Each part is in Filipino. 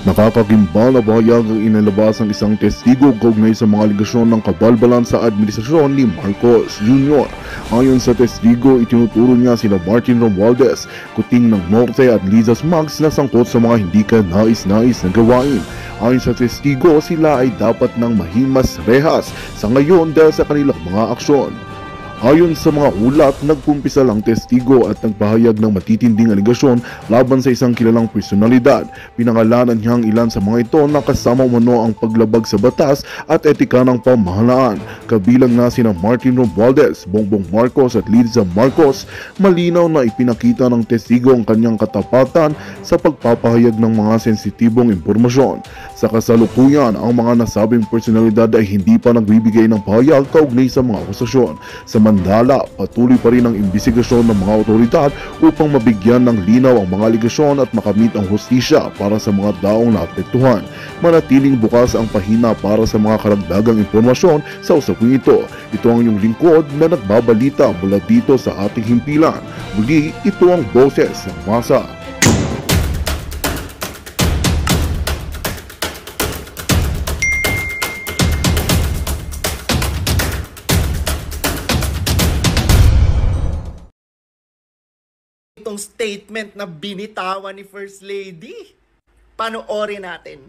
Nakakagimbal na bahayag ang inilabas ng isang testigo kaugnay sa mga aligasyon ng kabalbalan sa administrasyon ni Marcos Jr. Ayon sa testigo, itinuturo niya sina Martin Romualdez, Kuting ng Norte at Lizas Mags na sangkot sa mga hindi ka nais-nais na gawain. Ayon sa testigo, sila ay dapat ng mahimas rehas sa ngayon dahil sa kanilang mga aksyon. Ayon sa mga ulat, nagkumpisal ang testigo at nagpahayag ng matitinding aligasyon laban sa isang kilalang personalidad. Pinangalanan niyang ilan sa mga ito na kasama umano ang paglabag sa batas at etika ng pamahalaan. Kabilang na sina Martin Romualdez, Bongbong Marcos at Liza Marcos. Malinaw na ipinakita ng testigo ang kanyang katapatan sa pagpapahayag ng mga sensitibong impormasyon. Sa kasalukuyan, ang mga nasabing personalidad ay hindi pa nagbibigay ng pahayag kaugnay sa mga akusasyon. Samantala, patuloy pa rin ang imbestigasyon ng mga otoridad upang mabigyan ng linaw ang mga aligasyon at makamit ang hustisya para sa mga daong naapektuhan. Manatiling bukas ang pahina para sa mga karagdagang impormasyon sa usaping ito. Ito ang inyong lingkod na nagbabalita mula dito sa ating himpilan. Muli, ito ang boses ng masa. Itong statement na binitawan ni First Lady. Panoorin natin.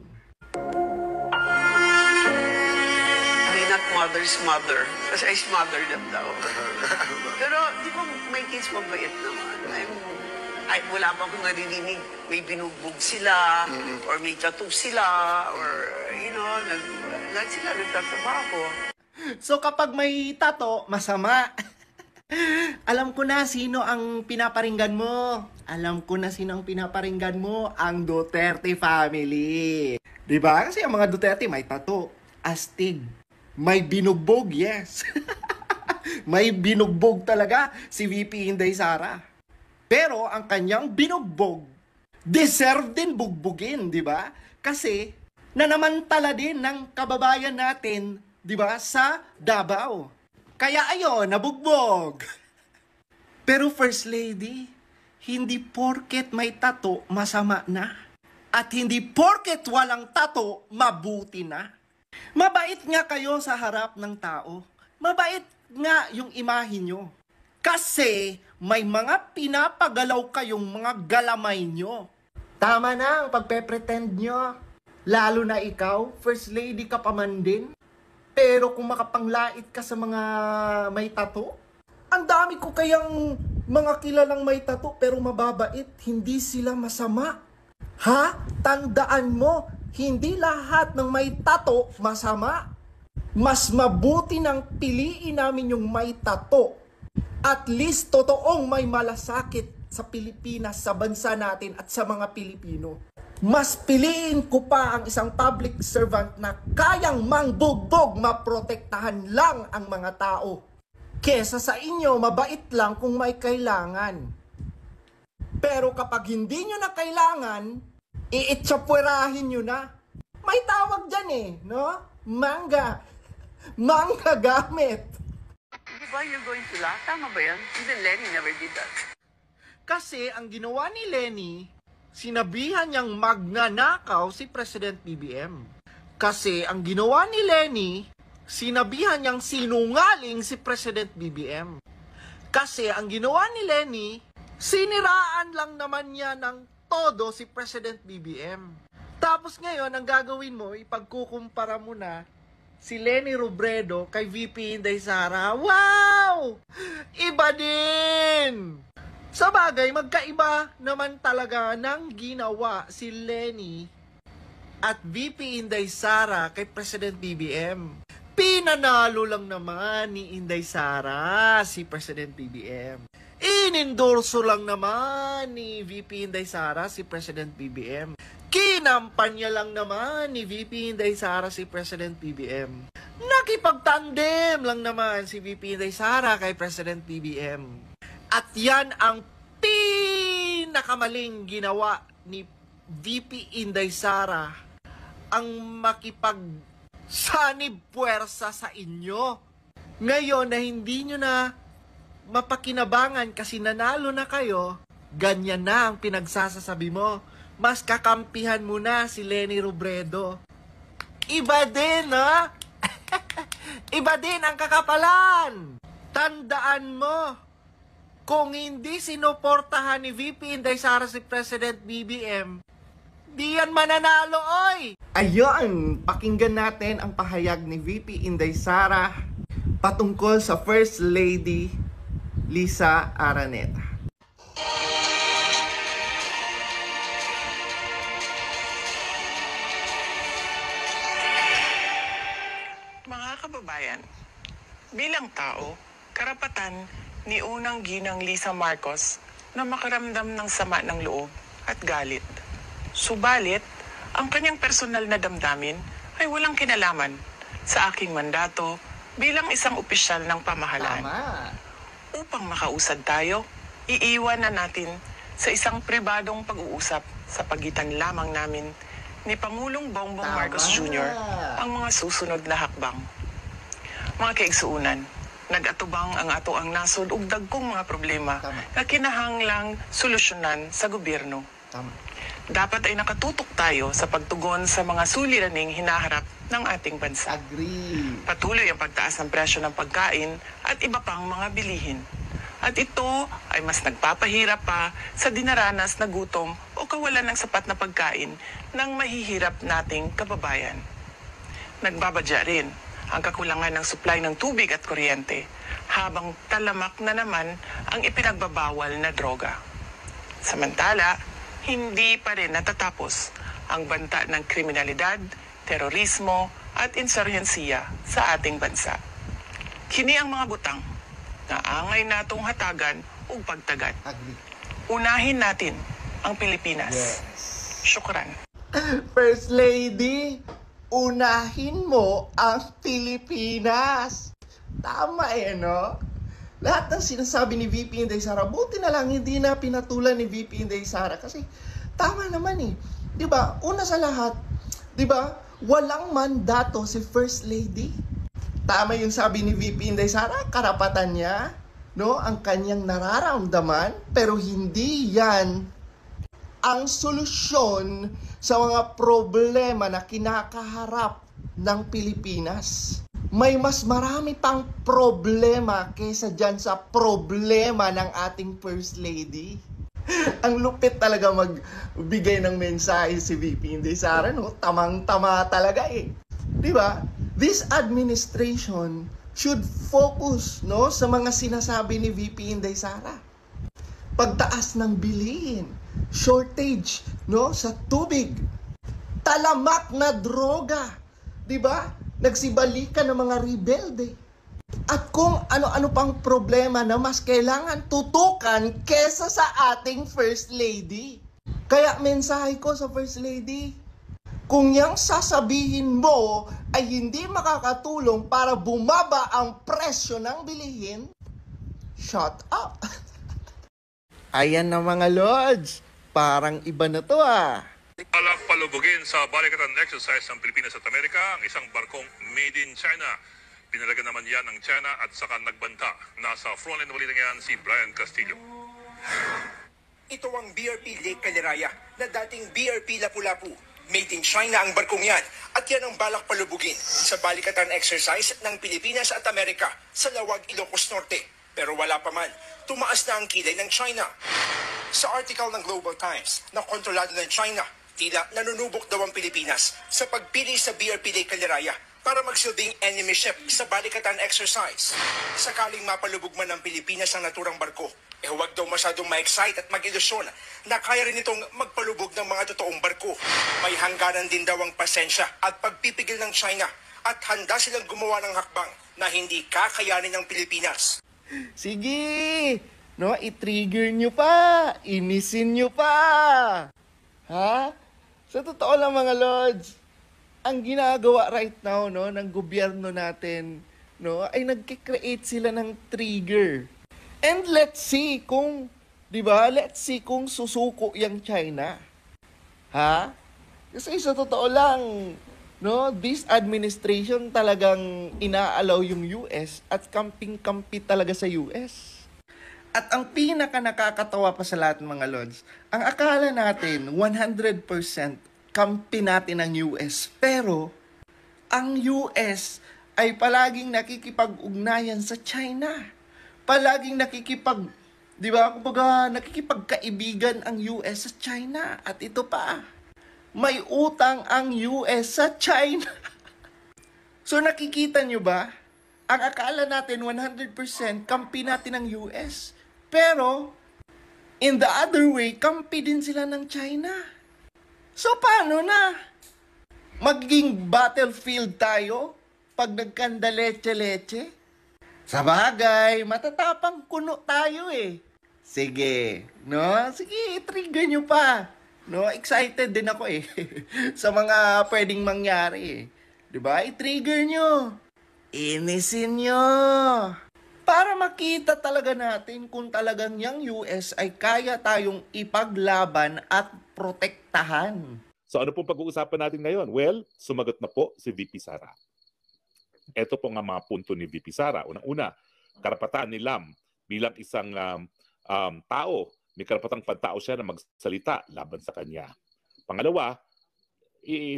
May not mother's mother. Kasi I smother them daw. Pero di ba may kids mabait naman? Wala pa akong narinig. May binugbog sila, or may tattoo sila, or sila nagtatrabaho. So kapag may tato, masama. Alam ko na sino ang pinaparinggan mo. Alam ko na sino ang pinaparinggan mo. Ang Duterte family. Diba? Kasi ang mga Duterte may tato, astig, may binugbog, yes. May binugbog talaga si VP Inday Sara. Pero ang kanyang binugbog, deserve din bugbugin, diba? Kasi nanamantala din ng kababayan natin, diba, sa Davao. Kaya ayon, nabugbog. Pero First Lady, hindi porket may tato, masama na. At hindi porket walang tato, mabuti na. Mabait nga kayo sa harap ng tao. Mabait nga yung imahe nyo. Kasi may mga pinapagalaw kayong mga galamay nyo. Tama na ang pagpe-pretend nyo. Lalo na ikaw, First Lady ka pa man din. Pero kung makapanglait ka sa mga may tato, ang dami ko kayang mga kilalang may tato pero mababait, hindi sila masama. Ha? Tandaan mo, hindi lahat ng may tato masama. Mas mabuti nang piliin namin yung may tato. At least totoong may malasakit sa Pilipinas, sa bansa natin at sa mga Pilipino. Mas piliin ko pa ang isang public servant na kayang mangbugbog, maprotektahan lang ang mga tao. Kesa sa inyo, mabait lang kung may kailangan. Pero kapag hindi nyo na kailangan, iitsapwerahin nyo na. May tawag dyan no? Mangga. Mangga gamit. Di ba you're going to laugh? Tama ba yan? Even Lenny never did that. Kasi ang ginawa ni Lenny, sinabihan niyang magnanakaw si President BBM. Kasi ang ginawa ni Lenny, sinabihan niyang sinungaling si President BBM. Kasi ang ginawa ni Lenny, siniraan lang naman niya ng todo si President BBM. Tapos ngayon, ang gagawin mo, ipagkukumpara mo na si Leni Robredo kay VP Inday Sara. Wow! Iba din! Sa bagay, magkaiba naman talaga ng ginawa si Lenny at VP Inday Sara kay President BBM. Pinanalo lang naman ni Inday Sara si President BBM. Inendorso lang naman ni VP Inday Sara si President BBM. Kinampanya lang naman ni VP Inday Sara si President BBM. Nakipagtandem lang naman si VP Inday Sara kay President BBM. At yan ang pinakamaling ginawa ni VP Inday Sara, ang makipagsanib puwersa sa inyo. Ngayon na hindi nyo na mapakinabangan kasi nanalo na kayo, ganyan na ang pinagsasasabi mo. mas kakampihan mo na si Leni Robredo. Iba din, ha? Iba din ang kakapalan. Tandaan mo, kung hindi sinuportahan ni VP Inday Sara si President BBM, di yan mananalo, oy! Ayun, pakinggan natin ang pahayag ni VP Inday Sara patungkol sa First Lady Lisa Araneta. Mga kababayan, bilang tao, karapatan ni unang ginang Lisa Marcos na makaramdam ng sama ng loob at galit. Subalit, ang kanyang personal na damdamin ay walang kinalaman sa aking mandato bilang isang opisyal ng pamahalaan. Tama. Upang makausad tayo, iiwan na natin sa isang pribadong pag-uusap sa pagitan lamang namin ni Pangulong Bongbong Tama. Marcos Jr. ang mga susunod na hakbang. Mga kaigsuunan, nag-atubang ang ato ang nasod ug dagkong mga problema Tama. na kinahanglang solusyonan sa gobyerno. Tama. Dapat ay nakatutok tayo sa pagtugon sa mga suliraning hinaharap ng ating bansa. Agree. Patuloy ang pagtaas ng presyo ng pagkain at iba pang mga bilihin. At ito ay mas nagpapahirap pa sa dinaranas na gutom o kawalan ng sapat na pagkain ng mahihirap nating kababayan. Nagbabadya rin ang kakulangan ng supply ng tubig at kuryente habang talamak na naman ang ipinagbabawal na droga. Samantala, hindi pa rin natatapos ang banta ng kriminalidad, terorismo at insurhensiya sa ating bansa. Kini ang mga butang na angay natong hatagan o pagtagad. Agree. Unahin natin ang Pilipinas. Yes. Syukran. First Lady, unahin mo ang Pilipinas. Tama no? Lahat ng sinasabi ni VP Inday Sara, buti na lang hindi na pinatulan ni VP Inday Sara kasi tama naman 'Di ba? Una sa lahat, 'di ba? Walang mandato si First Lady. Tama yung sabi ni VP Inday Sara, karapatan niya, no, ang kanyang nararamdaman, pero hindi 'yan ang solusyon sa mga problema na kinakaharap ng Pilipinas. May mas marami pang problema kaysa dyan sa problema ng ating First Lady. Ang lupit talaga magbigay ng mensahe si VP Inday Sara, no? Tamang-tama talaga Di ba? This administration should focus, no, sa mga sinasabi ni VP Inday Sara. Pagtaas ng bilihin, shortage, no, sa tubig, talamak na droga, 'di ba? Nagsibalikan ng mga rebelde. At kung ano-ano pang problema na mas kailangan tutukan kesa sa ating First Lady. Kaya mensahe ko sa First Lady, kung yang sasabihin mo ay hindi makakatulong para bumaba ang presyo ng bilihin, shut up. Ayan na mga lords, parang iba na to Balak palubugin sa balikatan exercise ng Pilipinas at Amerika ang isang barkong made in China. Pinalaga naman yan ng China at saka nagbanta. Nasa frontline na balitang yan si Brian Castillo. Ito ang BRP Lake Caliraya na dating BRP Lapu-Lapu. Made in China ang barkong yan at yan ang balak palubugin sa balikatan exercise ng Pilipinas at Amerika sa Lawag, Ilocos Norte. Pero wala pa man, tumaas na ang kilay ng China. Sa article ng Global Times na kontrolado ng China, tila nanunubok daw ang Pilipinas sa pagpili sa BRP Lake Caliraya para magsilbing enemy ship sa balikatan exercise. Sakaling mapalubog man ng Pilipinas ang naturang barko, huwag daw masyadong ma-excite at mag-ilusyon na kaya rin itong magpalubog ng mga totoong barko. May hangganan din daw ang pasensya at pagpipigil ng China at handa silang gumawa ng hakbang na hindi kakayanin ng Pilipinas. Sige, no, i-trigger nyo pa, inisin nyo pa. Ha? Sa totoo lang mga lords, ang ginagawa right now, no, ng gobyerno natin, no, ay nagki-create sila ng trigger. And let's see kung, 'di ba? Let's see kung susuko yung China. Ha? Kasi sa totoo lang, no, this administration talagang inaalaw yung US at kamping-kampi talaga sa US. At ang pinaka nakakatawa pa sa lahat ng mga lods, ang akala natin 100% kampi natin ang US. Pero ang US ay palaging nakikipag-ugnayan sa China. Palaging di ba, kumbaga nakikipagkaibigan ang US sa China. At ito pa, may utang ang US sa China. So nakikita nyo ba? Ang akala natin 100% kampi natin ang US. Pero, in the other way, kampi din sila ng China. So, paano na? Magiging battlefield tayo pag nagkanda leche-leche? Sa bagay, matatapang kuno tayo eh. Sige, no? Sige, trigger nyo pa. No, excited din ako eh. Sa mga pwedeng mangyari eh. Diba? I-trigger nyo. Inisin nyo. Para makita talaga natin kung talagang yung US ay kaya tayong ipaglaban at protektahan. So ano pong pag-uusapan natin ngayon? Well, sumagot na po si VP Sara. Ito po nga mga punto ni VP Sara. Unang-una, karapatan ni Lam bilang isang tao. May karapatang pantao siya na magsalita laban sa kanya. Pangalawa,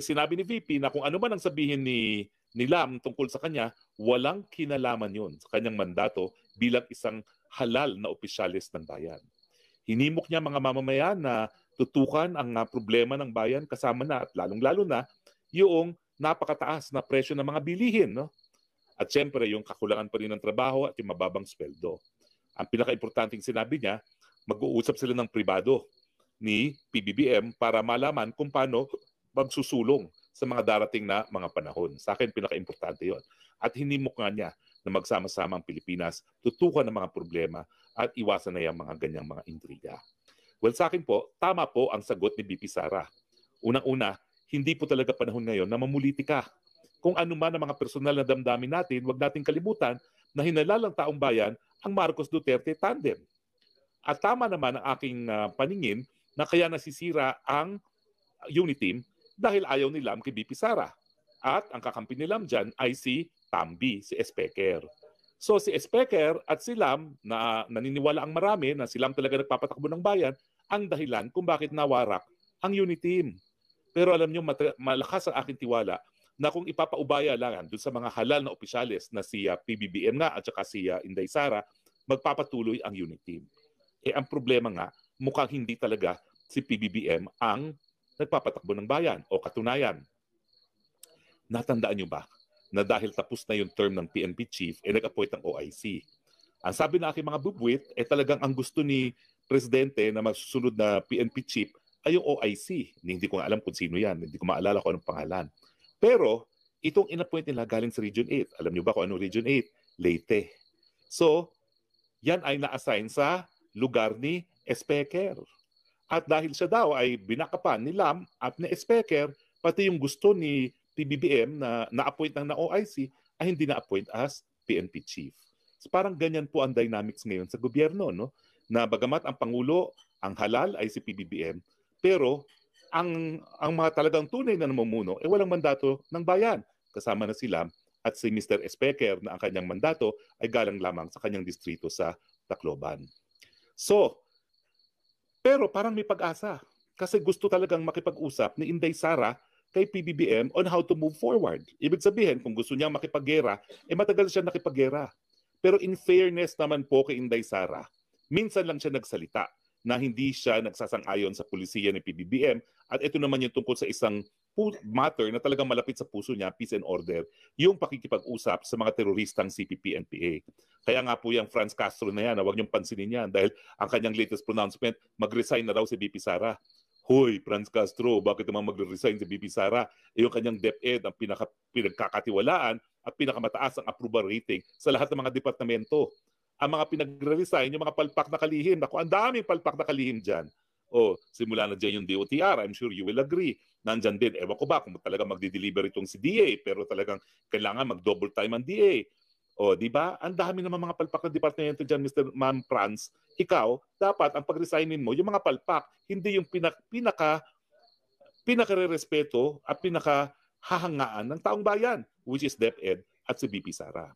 sinabi ni VP na kung ano man ang sabihin ni Lam tungkol sa kanya, walang kinalaman yun sa kanyang mandato bilang isang halal na opisyalis ng bayan. Hinimok niya mga mamamayan na tutukan ang problema ng bayan kasama na at lalong-lalo na yung napakataas na presyo ng mga bilihin. No? At siyempre yung kakulangan pa rin ng trabaho at yung mababang sweldo. Ang pinaka-importanting sinabi niya, mag-uusap sila ng pribado ni PBBM para malaman kung paano magsusulong sa mga darating na mga panahon. Sa akin, pinaka-importante yon. At hinimok nga niya na magsama-sama ang Pilipinas, tutukan ng mga problema at iwasan na yung mga ganyang mga intriga. Well, sa akin po, tama po ang sagot ni VP Sara. Unang-una, hindi po talaga panahon ngayon na mamulitika. Kung ano man ang mga personal na damdamin natin, huwag nating kalimutan na hinalalang taong bayan ang Marcos Duterte tandem. At tama naman ang aking paningin na kaya nasisira ang Uniteam dahil ayaw ni Lam kay VP Sara. At ang kakampi ni Lam dyan ay si Tambi, si Espeker. So si Espeker at si Lam, na naniniwala ang marami na si Lam talaga nagpapatakbo ng bayan, ang dahilan kung bakit nawarak ang Uniteam. Pero alam nyo, malakas ang aking tiwala na kung ipapaubaya lang dun sa mga halal na opisyalis na si PBBM nga at saka si Inday Sara, magpapatuloy ang Uniteam. Ang problema nga, mukhang hindi talaga si PBBM ang nagpapatakbo ng bayan o katunayan. Natandaan nyo ba na dahil tapos na yung term ng PNP chief, nag-appoint ng OIC. Ang sabi ng aking mga bubwit, talagang ang gusto ni Presidente na masusunod na PNP chief ay yung OIC. Hindi ko nga alam kung sino yan. Hindi ko maalala kung anong pangalan. Pero itong in-appoint nila galing sa Region 8. Alam nyo ba kung anong Region 8? Leyte. So, yan ay na-assign sa lugar ni Espeker. At dahil siya daw ay binakapan ni Lam at ni Espeker, pati yung gusto ni PBBM na na-appoint ng OIC ay hindi na-appoint as PNP chief. So parang ganyan po ang dynamics ngayon sa gobyerno, no? Na bagamat ang Pangulo, ang halal ay si PBBM, pero ang mga talagang tunay na namumuno ay walang mandato ng bayan. Kasama na si Lam at si Mr. Espeker na ang kanyang mandato ay galang lamang sa kanyang distrito sa Tacloban. So, pero parang may pag-asa kasi gusto talagang makipag-usap ni Inday Sara kay PBBM on how to move forward. Ibig sabihin, kung gusto niya makipaggera, matagal siya nakipaggera. Pero in fairness naman po kay Inday Sara, minsan lang siya nagsalita na hindi siya nagsasang-ayon sa pulisiya ni PBBM at ito naman yung tungkol sa isang matter na talagang malapit sa puso niya, peace and order, yung pakikipag-usap sa mga teroristang CPP-NPA. Kaya nga po yung Franz Castro na yan, huwag niyong pansinin yan dahil ang kanyang latest pronouncement, mag-resign na raw si VP Sara. Hoy, Franz Castro, bakit naman mag-resign si VP Sara? Yung kanyang DepEd ang pinagkakatiwalaan at pinakamataas ang approval rating sa lahat ng mga departamento. Ang mga pinag-resign, yung mga palpak na kalihim, naku, ang daming palpak na kalihim dyan. O, simula na dyan yung DOTR, I'm sure you will agree. Nandyan din, ewan ko ba kung talaga magdi-deliver itong si DA, pero talagang kailangan mag-double time ang DA. O, di ba? Ang dami naman mga palpak na departamento dyan, Mr. Ma'am Franz. Ikaw, dapat ang pag-resignin mo, yung mga palpak, hindi yung pinaka-respeto at pinaka-hahangaan ng taong bayan, which is DepEd at si VP Sara.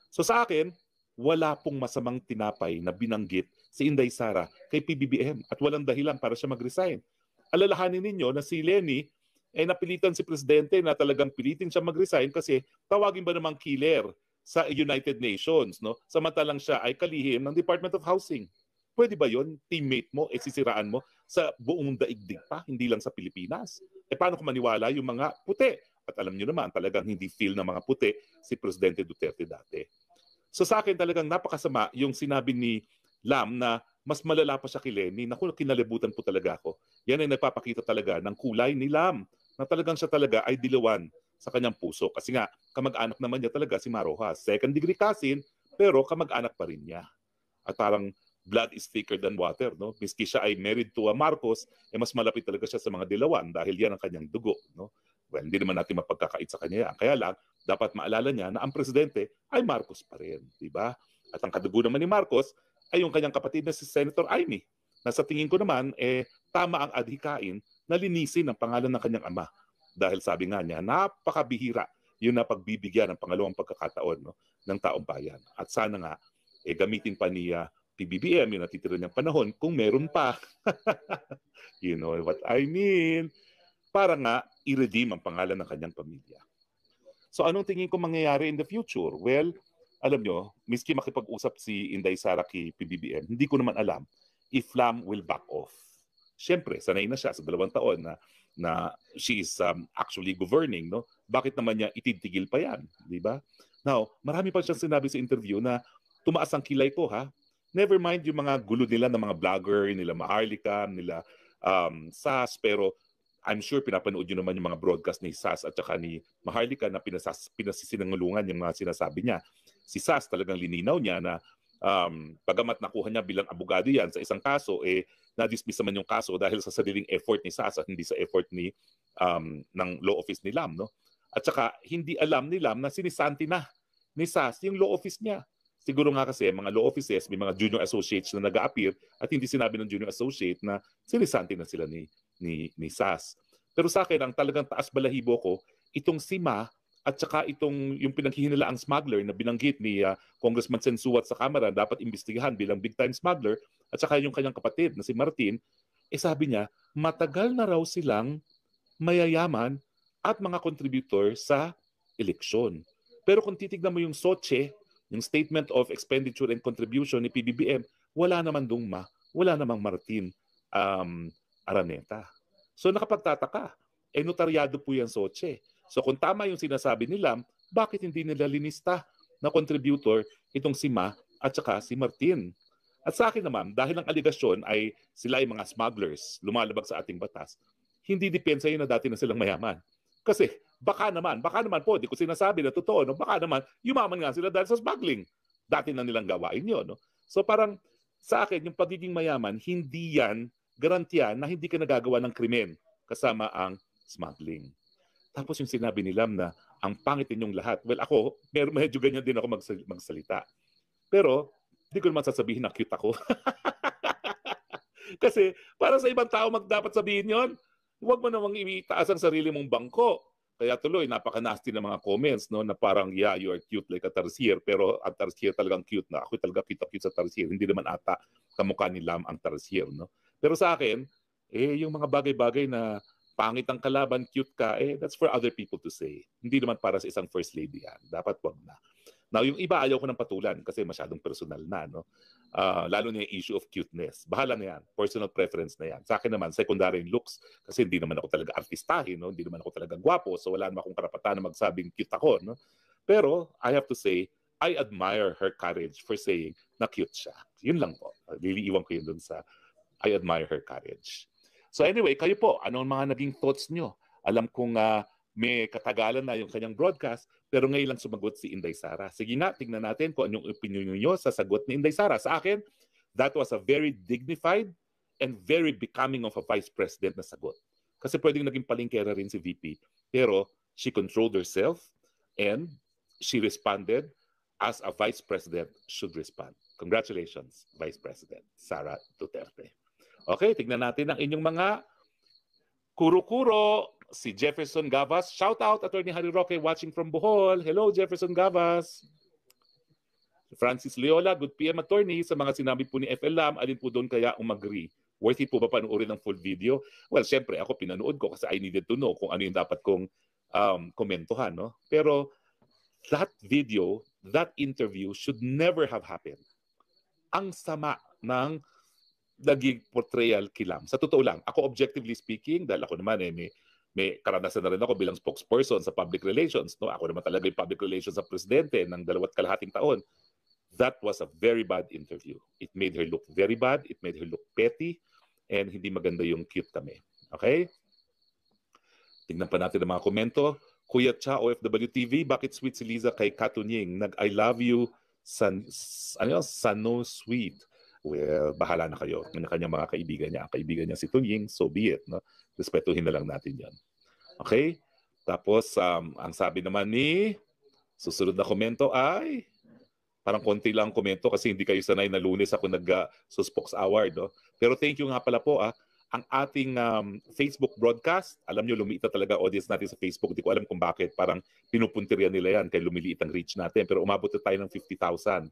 So sa akin, wala pong masamang tinapay na binanggit si Inday Sara kay PBBM at walang dahilan para siya mag-resign. Alalahanin ninyo na si Lenny ay napilitan si Presidente na talagang pilitin siya mag-resign kasi tawagin ba namang killer sa United Nations, no? Samantalang siya ay kalihim ng Department of Housing. Pwede ba yon? Teammate mo, sisiraan mo sa buong daigdig pa, hindi lang sa Pilipinas. Paano kung maniwala yung mga puti? At alam nyo naman, talagang hindi feel ng mga puti si Presidente Duterte dati. So sa akin talagang napakasama yung sinabi ni Lam na mas malala pa siya kay Lenny. Naku, kinalibutan po talaga ako. Yan ay nagpapakita talaga ng kulay ni Lam na talagang siya talaga ay dilawan sa kanyang puso. Kasi nga, kamag-anak naman niya talaga si Marojas. Second degree cousin, pero kamag-anak pa rin niya. At parang blood is thicker than water, no? Miski siya ay married to a Marcos, mas malapit talaga siya sa mga dilawan dahil yan ang kanyang dugo, no? Well, hindi naman natin mapagkakait sa kanya yan. Kaya lang, dapat maalala niya na ang presidente ay Marcos pa rin, di ba? At ang kadugo naman ni Marcos ay yung kanyang kapatid na si Senator Amy, na sa tingin ko naman, tama ang adhikain na linisin ang pangalan ng kanyang ama. Dahil sabi nga niya, napakabihira yung napagbibigyan ng pangalawang pagkakataon, no, ng taong bayan. At sana nga, gamitin pa niya PBBM yung natitira niyang panahon kung meron pa. You know what I mean? Para nga i-redeem ang pangalan ng kanyang pamilya. So anong tingin ko mangyayari in the future? Well, alam nyo, miski makipag-usap si Inday Sara kay PBBM, hindi ko naman alam if Lam will back off. Siyempre, sanay na siya sa 2 taon na she is actually governing, no? Bakit naman niya ititigil pa yan? Di ba? Now, marami pa siyang sinabi sa interview na tumaas ang kilay ko, ha? Never mind yung mga gulo nila ng mga vlogger, nila Maharlika, nila SAS, pero I'm sure pinapanood nyo naman yung mga broadcast ni SAS at saka ni Maharlika na pinasisinangulungan yung mga sinasabi niya. Si SAS talagang lininaw niya na pagamat nakuha niya bilang abogado yan sa isang kaso, na-dismiss naman yung kaso dahil sa sariling effort ni SAS at hindi sa effort ng law office ni Lam, no? At saka hindi alam ni Lam na sinisanti na ni SAS yung law office niya. Siguro nga kasi mga law offices, may mga junior associates na nag-a-appear at hindi sinabi ng junior associate na sinisanti na sila ni SAS. Pero sa akin, ang talagang taas balahibo ko, itong si Ma at saka itong yung pinaghihinalaang smuggler na binanggit ni Congressman Sensuat sa Kamara, dapat imbestigahan bilang big-time smuggler, at saka yung kanyang kapatid na si Martin, sabi niya, matagal na raw silang mayayaman at mga contributor sa eleksyon. Pero kung titignan mo yung SOCHE, yung Statement of Expenditure and Contribution ni PBBM, wala naman dong Ma, wala namang Martin Araneta. So nakapagtataka, notaryado po yan SOCHE. So kung tama yung sinasabi nila, bakit hindi nila linista na contributor itong si Ma at saka si Martin? At sa akin naman, dahil ang aligasyon ay sila ay mga smugglers, lumalabag sa ating batas, hindi depensa yun na dati na silang mayaman. Kasi baka naman po, di ko sinasabi na totoo, no? Baka naman, yumaman nga sila dahil sa smuggling. Dati na nilang gawain yun. No? So parang sa akin, yung pagiging mayaman, hindi yan garantiya na hindi ka nagagawa ng krimen kasama ang smuggling. Tapos yung sinabi ni Lam na ang pangit ninyong lahat. Well, ako, medyo ganyan din ako magsalita. Pero, hindi ko naman sasabihin na cute ako. Kasi para sa ibang tao dapat sabihin yon, huwag mo namang itaas ang sarili mong bangko. Kaya tuloy, napaka-nasty na mga comments, no, na parang, yeah, you are cute like a tarsier, pero ang tarsier talagang cute na. Ako talaga cute sa tarsier. Hindi naman ata kamukha ni Lam ang tarsier, no? Pero sa akin, yung mga bagay-bagay na pangit ang kalaban, cute ka, that's for other people to say. Hindi naman para sa isang first lady yan. Dapat wag na. Now, yung iba ayaw ko ng patulan kasi masyadong personal na, no? Lalo na yung issue of cuteness. Bahala na yan. Personal preference na yan. Sa akin naman, secondary looks kasi hindi naman ako talaga artistahin, no? Hindi naman ako talaga gwapo, so wala naman akong karapatan na magsabing cute ako, no? Pero, I have to say, I admire her courage for saying na cute siya. Yun lang po. Liliiwan ko yun dun sa I admire her courage. So anyway, kayo po, anong mga naging thoughts nyo? Alam kong may katagalan na yung kanyang broadcast, pero ngayon lang sumagot si Inday Sara. Sige nga, tingnan natin kung anong opinion nyo sa sagot ni Inday Sara. Sa akin, that was a very dignified and very becoming of a vice president na sagot. Kasi pwedeng naging palingkera rin si VP, pero she controlled herself and she responded as a vice president should respond. Congratulations, Vice President Sara Duterte. Okay, tignan natin ang inyong mga kuro-kuro. Si Jefferson Gavas. Shout out, Attorney Harry Roque watching from Bohol. Hello, Jefferson Gavas. Francis Leola, good PM attorney, sa mga sinabi po ni FL Lam, alin po doon kaya umagri? Worth it po ba panoorin ng full video? Well, syempre, ako pinanood ko kasi I needed to know kung ano yung dapat kong komentuhan. No? Pero that video, that interview should never have happened. Ang sama ng naging portrayal kilam. Sa totoo lang, ako objectively speaking, dahil ako naman may karanasan na rin ako bilang spokesperson sa public relations. No? Ako naman talaga yung public relations sa presidente ng 2.5 taon. That was a very bad interview. It made her look very bad. It made her look petty. And hindi maganda yung cute kami. Okay? Tingnan pa natin ang mga komento. Kuya Cha, OFW TV, bakit sweet si Liza kay Katunying? Nag-I love you, Sano sweet. Well, bahala na kayo. Kanyang mga kaibigan niya. Ang kaibigan niya si Tunying, so be it. No? Respetuhin na lang natin yan. Okay? Tapos, ang sabi naman ni susunod na komento ay parang konti lang komento kasi hindi kayo sanay na Lunes ako nag-Suspox Award. No? Pero thank you nga pala po. Ang ating Facebook broadcast, alam nyo, lumiit na talaga audience natin sa Facebook. Hindi ko alam kung bakit. Parang pinupuntirya nila yan kaya lumiliit ang reach natin. Pero umabot na tayo ng 50,000.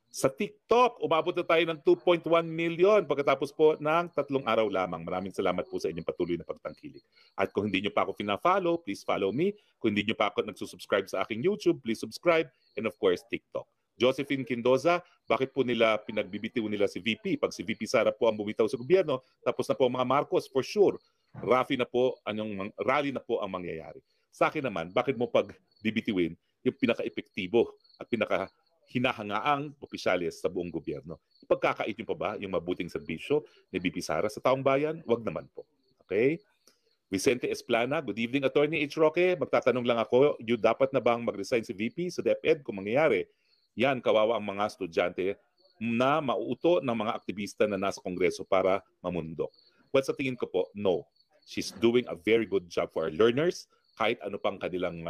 Sa TikTok, umabot na tayo ng 2.1 million pagkatapos po ng 3 araw lamang. Maraming salamat po sa inyong patuloy na pagtangkilik. At kung hindi nyo pa ako pina-follow, please follow me. Kung hindi nyo pa ako nagsusubscribe sa aking YouTube, please subscribe. And of course, TikTok. Josephine Quindoza, bakit po nila pinagbibitiw nila si VP? Pag si VP Sara po ang bumitaw sa gobyerno, tapos na po ang mga Marcos, for sure, rally na po ang mangyayari. Sa akin naman, bakit mo pag bibitiwin yung pinaka-epektibo at pinaka-hinahangaang opisyalis sa buong gobyerno? Ipagkakait nyo pa ba yung mabuting serbisyo ni VP Sara sa taong bayan? Wag naman po. Okay? Vicente Esplana, good evening, Attorney H. Roque. Magtatanong lang ako, dapat na bang mag-resign si VP sa DepEd kung mangyayari? Yan, kawawa ang mga estudyante na mauuto ng mga aktivista na nasa Kongreso para mamundok. Well, sa tingin ko po, no. She's doing a very good job for our learners. Kahit ano pang kanilang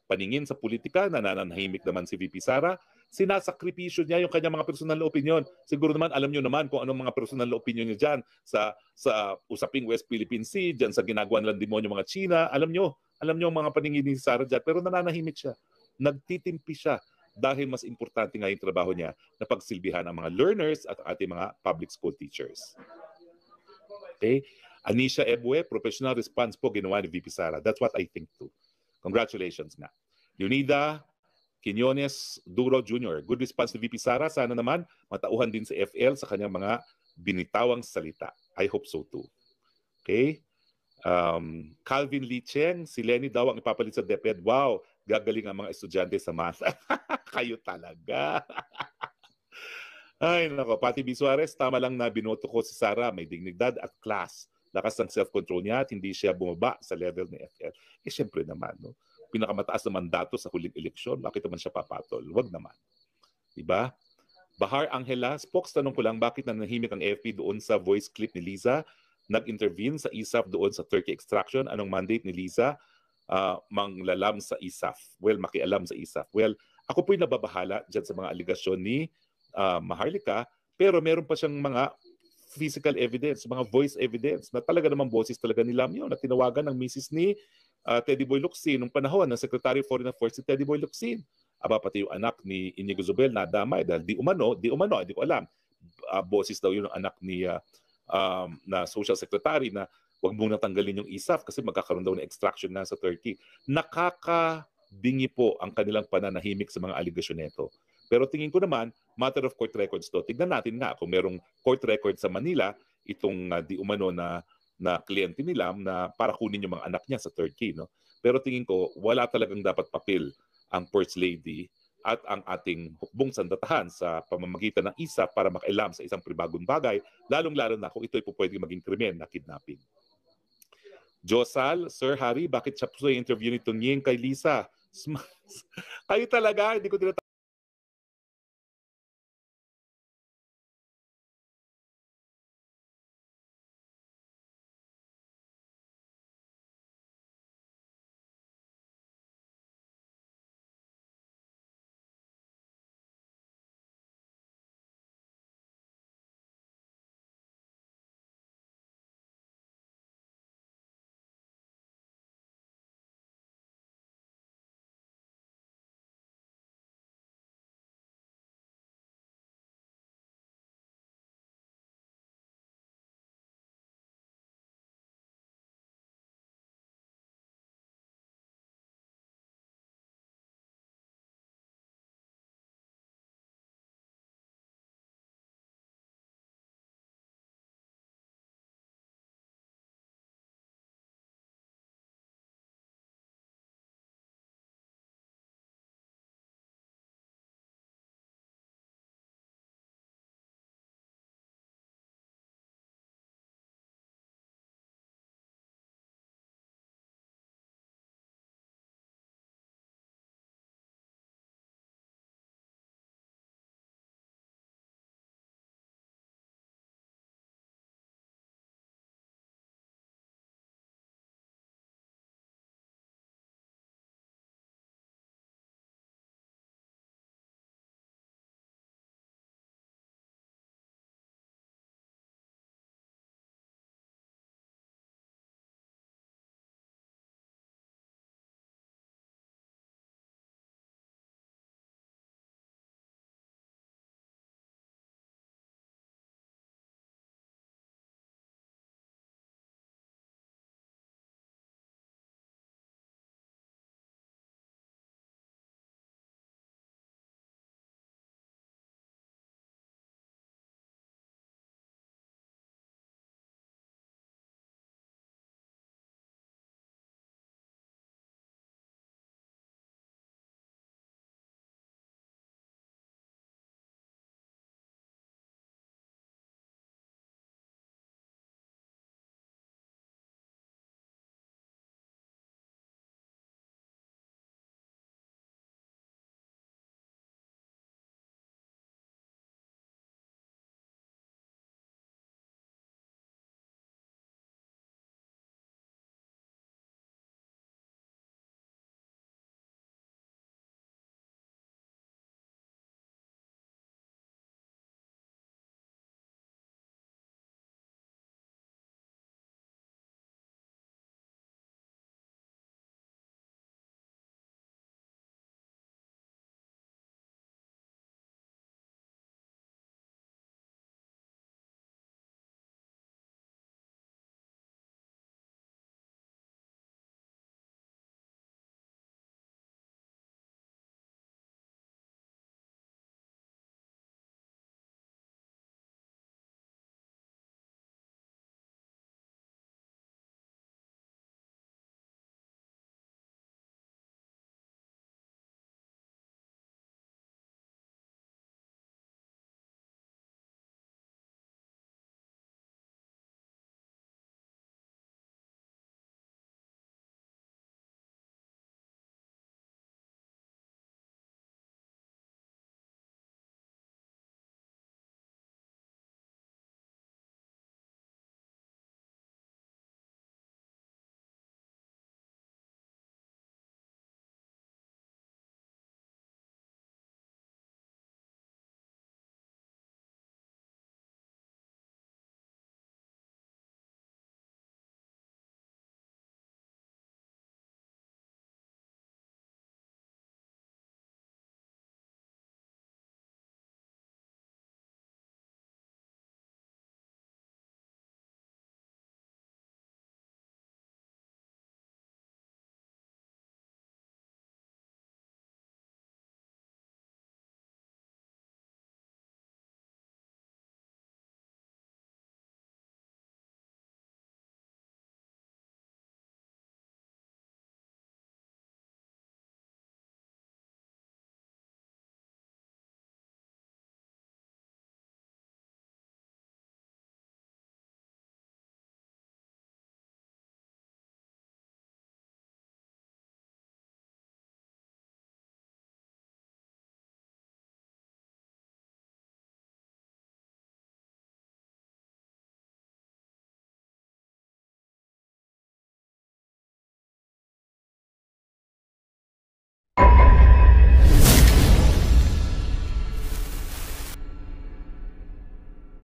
paningin sa politika, nananahimik naman si VP Sara. Sinasakripisyo niya yung kanyang mga personal na opinion. Siguro naman, alam nyo naman kung anong mga personal na opinion niya dyan sa usaping West Philippine Sea, dyan sa ginagawa nilang demonyo mga China. Alam nyo ang mga paningin ni Sara dyan. Pero nananahimik siya. Nagtitimpi siya. Dahil mas importante nga yung trabaho niya na pagsilbihan ang mga learners at ating mga public school teachers. Okay? Anisha Ebwe, professional response po ginawa ni VP Sara. That's what I think too. Congratulations nga. Leonida Quinones Duro Jr., good response ni VP Sara. Sana naman matauhan din sa FL sa kanyang mga binitawang salita. I hope so too. Okay? Calvin Lee Cheng, si Lenny daw ang ipapalit sa DepEd. Wow, gagaling ang mga estudyante sa math. Kayo talaga. Ay, nako. Pati B. Suarez, tama lang na binoto ko si Sara. May dignidad at class. Lakas ng self-control niya at hindi siya bumaba sa level ni FL. Eh, syempre naman, no? Pinakamataas na mandato sa huling eleksyon. Bakit naman siya papatol? Wag naman. Diba? Bahar Angela, Spox, tanong ko lang, bakit nanahimik ang AFP doon sa voice clip ni Liza? Nag-intervene sa ISAF doon sa Turkey extraction. Anong mandate ni Liza? Manglalam sa ISAF. Well, makialam sa ISAF. Well, ako po'y nababahala dyan sa mga aligasyon ni Maharlika, pero meron pa siyang mga physical evidence, mga voice evidence na talaga namang boses talaga ni Lam yun na tinawagan ng misis ni Teddy Boy Locsin nung panahon ng Secretary of Foreign Affairs si Teddy Boy Locsin. Aba, pati yung anak ni Inigo Zubel na damay dahil di umano, hindi ko alam. Boses daw yun ng anak ni na social secretary na wag mong natanggalin yung ISAF kasi magkakaroon daw ng extraction na sa Turkey. Nakakabingi po ang kanilang pananahimik sa mga aligasyon nito. Pero tingin ko naman, matter of court records to. Tignan natin nga kung merong court record sa Manila, itong di umano na kliyente nila na para kunin yung mga anak niya sa Turkey. No? Pero tingin ko, wala talagang dapat papel ang First Lady at ang ating hukbong sandatahan sa pamamagitan ng ISAF para makailam sa isang pribagong bagay, lalong-lalo na kung ito'y pwedeng maging krimen na kidnapping. Josal, Sir Harry, bakit siya po sa interview ni Tunying kay Lisa? Kayo talaga, hindi ko tinatawag.